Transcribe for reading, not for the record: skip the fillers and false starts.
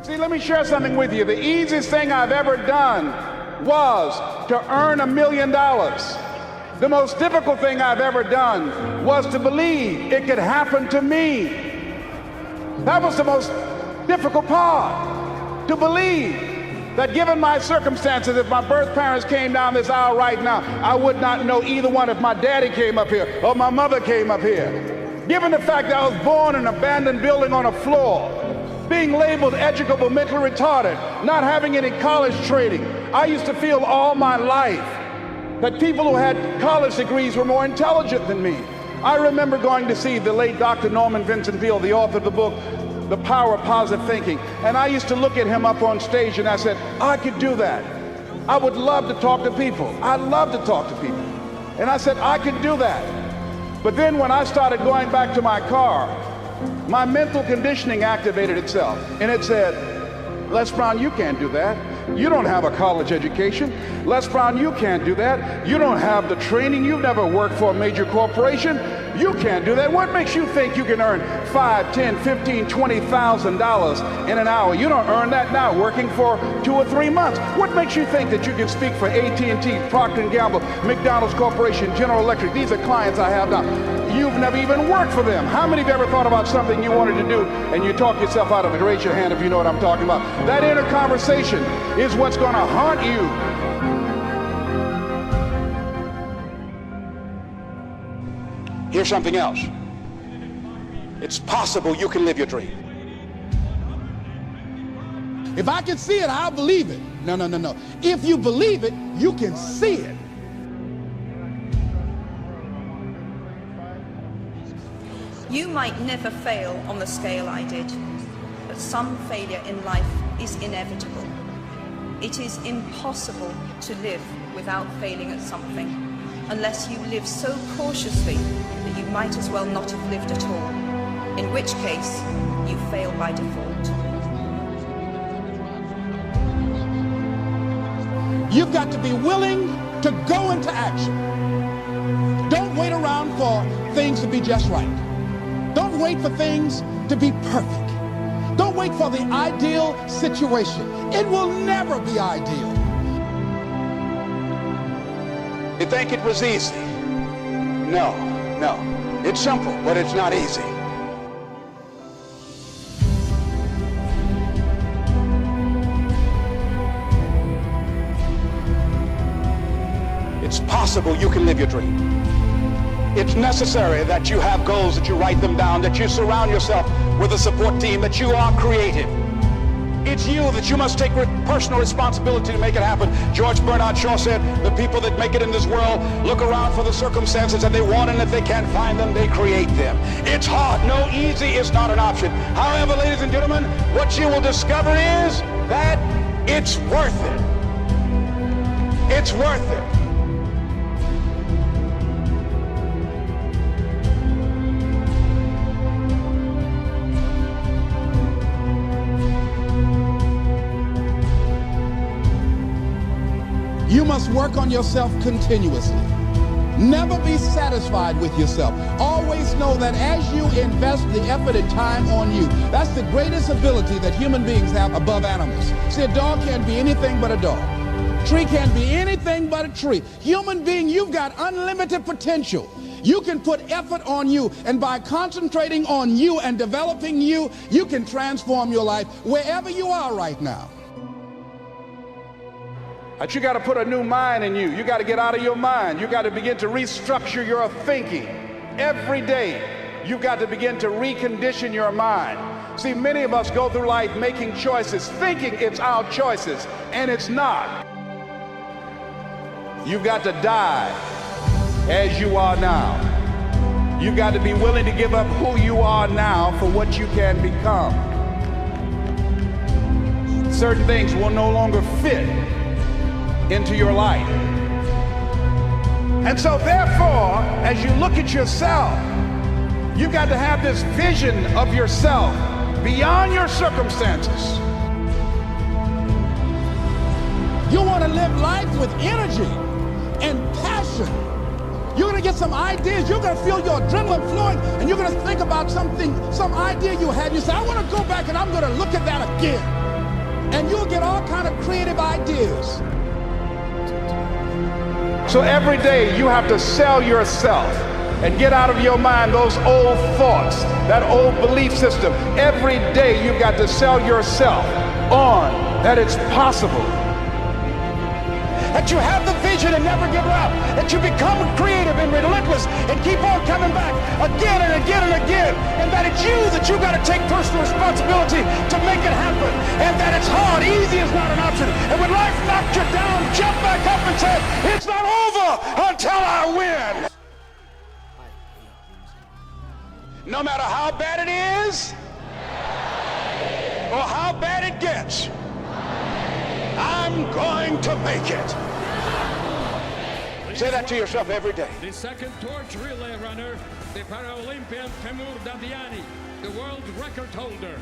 See, let me share something with you. The easiest thing I've ever done was to earn $1 million. The most difficult thing I've ever done was to believe it could happen to me. That was the most difficult part, to believe that given my circumstances, if my birth parents came down this aisle right now, I would not know either one if my daddy came up here or my mother came up here. Given the fact that I was born in an abandoned building on a floor, being labeled educable, mentally retarded, not having any college training, I used to feel all my life that people who had college degrees were more intelligent than me. I remember going to see the late Dr. Norman Vincent Peale, the author of the book, The Power of Positive Thinking. And I used to look at him up on stage and I said, I could do that. I would love to talk to people. I love to talk to people. And I said, I could do that. But then when I started going back to my car, my mental conditioning activated itself. And it said, Les Brown, you can't do that. You don't have a college education. Les Brown, you can't do that. You don't have the training. You've never worked for a major corporation. You can't do that. What makes you think you can earn $5, $10, $15, $20,000 in an hour? You don't earn that now working for 2 or 3 months. What makes you think that you can speak for AT&T, Procter & Gamble, McDonald's Corporation, General Electric? These are clients I have now. You've never even worked for them. How many of you ever thought about something you wanted to do and you talk yourself out of it? Raise your hand if you know what I'm talking about. That inner conversation is what's going to haunt you. Here's something else. It's possible you can live your dream. If I can see it, I'll believe it. No. If you believe it, you can see it. You might never fail on the scale I did, but some failure in life is inevitable. It is impossible to live without failing at something, unless you live so cautiously that you might as well not have lived at all, in which case you fail by default. You've got to be willing to go into action. Don't wait around for things to be just right. Don't wait for things to be perfect. Don't wait for the ideal situation. It will never be ideal. You think it was easy? No. It's simple, but it's not easy. It's possible you can live your dream. It's necessary that you have goals, that you write them down, that you surround yourself with a support team, that you are creative. It's you that you must take personal responsibility to make it happen. George Bernard Shaw said, the people that make it in this world look around for the circumstances that they want, and if they can't find them, they create them. It's hard. No, easy is not an option. However, ladies and gentlemen, what you will discover is that it's worth it. It's worth it. You must work on yourself continuously. Never be satisfied with yourself. Always know that as you invest the effort and time on you, that's the greatest ability that human beings have above animals. See, a dog can't be anything but a dog. Tree can't be anything but a tree. Human being, you've got unlimited potential. You can put effort on you, and by concentrating on you and developing you, you can transform your life wherever you are right now. But you got to put a new mind in you. You got to get out of your mind. You got to begin to restructure your thinking. Every day, you've got to begin to recondition your mind. See, many of us go through life making choices, thinking it's our choices, and it's not. You've got to die as you are now. You've got to be willing to give up who you are now for what you can become. Certain things will no longer fit into your life. And so therefore, as you look at yourself, you've got to have this vision of yourself beyond your circumstances. You want to live life with energy and passion. You're going to get some ideas. You're going to feel your adrenaline flowing, and you're going to think about something, some idea you had. You say, I want to go back and I'm going to look at that again. and you'll get all kind of creative ideas. So every day you have to sell yourself and get out of your mind those old thoughts, that old belief system. Every day you've got to sell yourself on that it's possible. That you have the vision and never give up. That you become creative and relentless and keep on coming back again and again and again. And that it's you that you got to take personal responsibility to make it happen. And that it's hard. Easy is not an option. And when life knocks you down, jump back up and say, it's not over until I win. No matter how bad it is or how bad it gets, I'm going to make it. Say that to yourself every day. The second torch relay runner, the Paralympian Temur Dadiani, the world record holder.